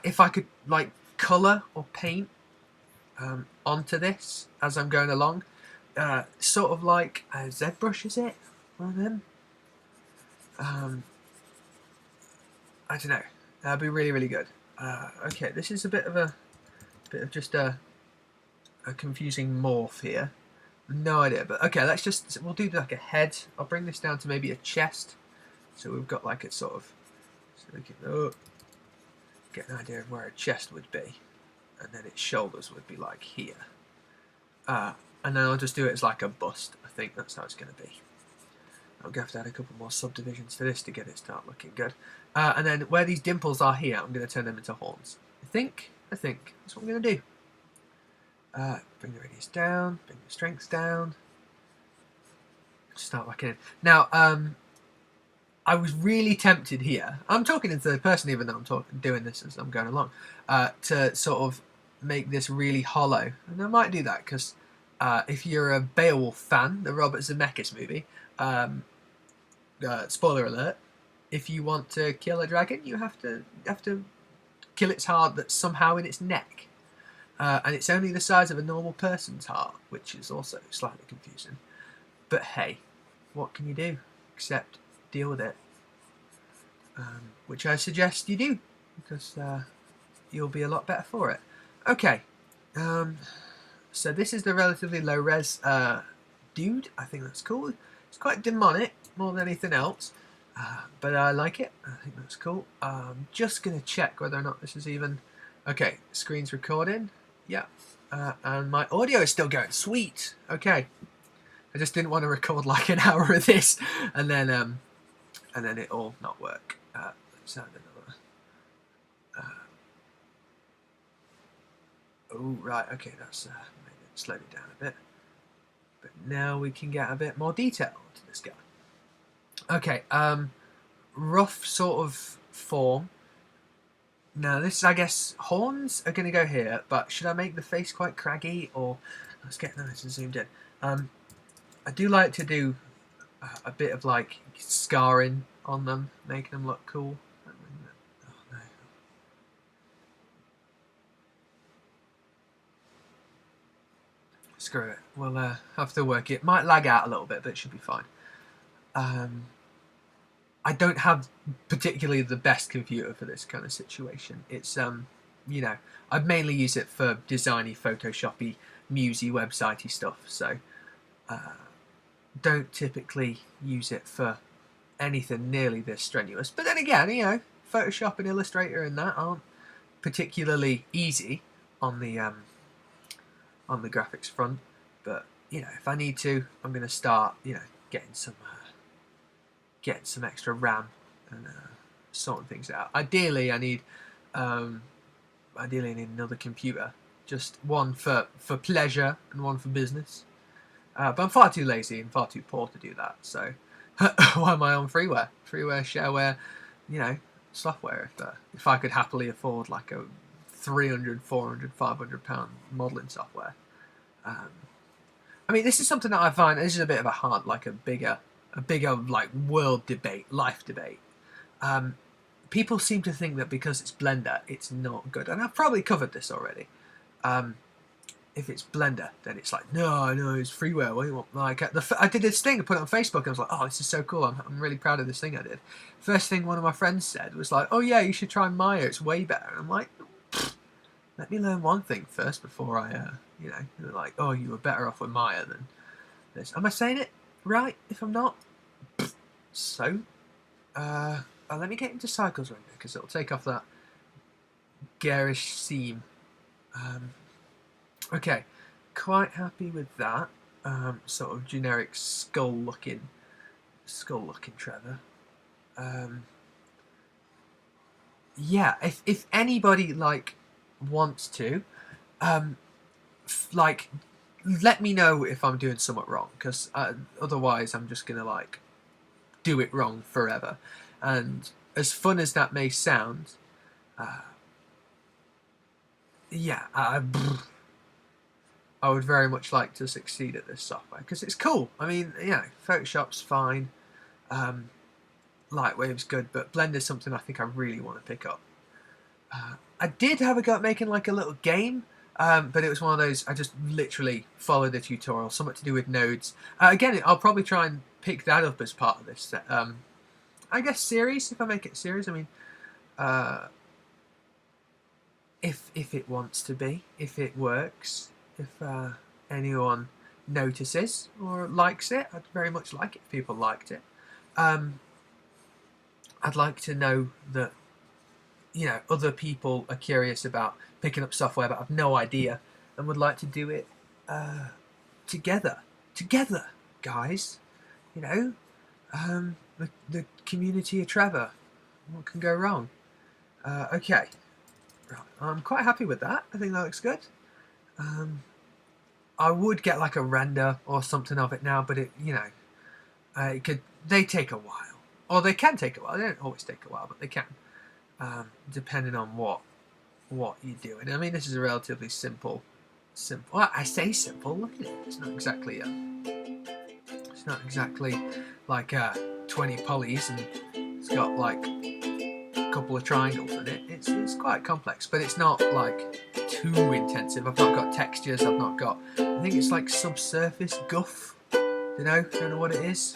if I could like colour or paint onto this as I'm going along, sort of like a ZBrush, is it? One of them. I don't know. That'd be really, really good. Okay, this is a bit of just a confusing morph here. No idea, but okay, we'll do like a head. I'll bring this down to maybe a chest. So we've got like a sort of, so we can get an idea of where a chest would be. And then its shoulders would be like here. And then I'll just do it as like a bust. I think that's how it's going to be. I'm going to have to add a couple more subdivisions to this to get it start looking good. And then where these dimples are here, I'm going to turn them into horns. I think that's what I'm going to do. Bring the radius down, bring the strength down. Start whacking in. Now, I was really tempted here. I'm talking in third person, even though I'm doing this as I'm going along, to sort of make this really hollow. And I might do that because if you're a Beowulf fan, the Robert Zemeckis movie, spoiler alert, if you want to kill a dragon, you have to kill its heart that's somehow in its neck. And it's only the size of a normal person's heart, which is also slightly confusing. But hey, what can you do except deal with it? Which I suggest you do, because you'll be a lot better for it. Okay, so this is the relatively low res dude. I think that's cool. It's quite demonic more than anything else, but I like it. I think that's cool. Just going to check whether or not this is even... Okay, screen's recording. Yeah, and my audio is still going. Sweet. Okay, I just didn't want to record like an hour of this and then it all not work. Let's add another. Oh right, okay, that's made it slowed it down a bit. But now we can get a bit more detail into this guy. Okay, rough sort of form. Now this, I guess, horns are going to go here, but should I make the face quite craggy, or let's get nice and zoomed in. I do like to do a bit of like scarring on them, making them look cool. Oh no. Screw it. We'll have to work it. Might lag out a little bit, but it should be fine. I don't have particularly the best computer for this kind of situation. It's you know, I'd mainly use it for designy, photoshoppy, musey, websitey stuff. So don't typically use it for anything nearly this strenuous. But then again, you know, Photoshop and Illustrator and that aren't particularly easy on the graphics front. But you know, if I need to, I'm going to start, you know, getting some extra RAM and sorting things out. Ideally, I need another computer, just one for pleasure and one for business. But I'm far too lazy and far too poor to do that. So why am I on freeware, shareware, you know, software? If I could happily afford like a 300, 400, 500 pound modelling software. I mean, this is something that I find, this is a bit of a bigger like world debate, life debate. People seem to think that because it's Blender, it's not good, and I've probably covered this already. If it's Blender, then it's like, no, it's freeware. What do you want? Like, I did this thing, I put it on Facebook, I was like, oh, this is so cool, I'm really proud of this thing I did. First thing one of my friends said was like, oh yeah, you should try Maya, it's way better. And I'm like, let me learn one thing first before I, you know, they're like, oh, you were better off with Maya than this. Am I saying it right? If I'm not, so let me get into cycles render because it'll take off that garish seam. Okay, quite happy with that. Sort of generic skull looking Trevor. Yeah, if anybody like wants to, like, let me know if I'm doing somewhat wrong, because otherwise I'm just gonna like do it wrong forever. And as fun as that may sound, yeah, I would very much like to succeed at this software because it's cool. I mean, you know, Photoshop's fine, Lightwave's good, but Blender's something I think I really want to pick up. I did have a go at making like a little game, but it was one of those, I just literally followed the tutorial, something to do with nodes. Again, I'll probably try and pick that up as part of this, I guess, series, if I make it a series. I mean, if it wants to be, if it works, if anyone notices or likes it, I'd very much like it if people liked it. I'd like to know that, you know, other people are curious about picking up software but have no idea and would like to do it together, guys. You know, the community of Trevor. What can go wrong? Okay, right. I'm quite happy with that. I think that looks good. I would get like a render or something of it now, but it, you know, they take a while, or they can take a while. They don't always take a while, but they can. Depending on what you're doing. I mean, this is a relatively simple. Well, I say simple. Look at it. It's not exactly like 20 polys and it's got like a couple of triangles in it. It's quite complex, but it's not like too intensive. I've not got textures. I've not got. I think it's like subsurface guff. Don't know what it is.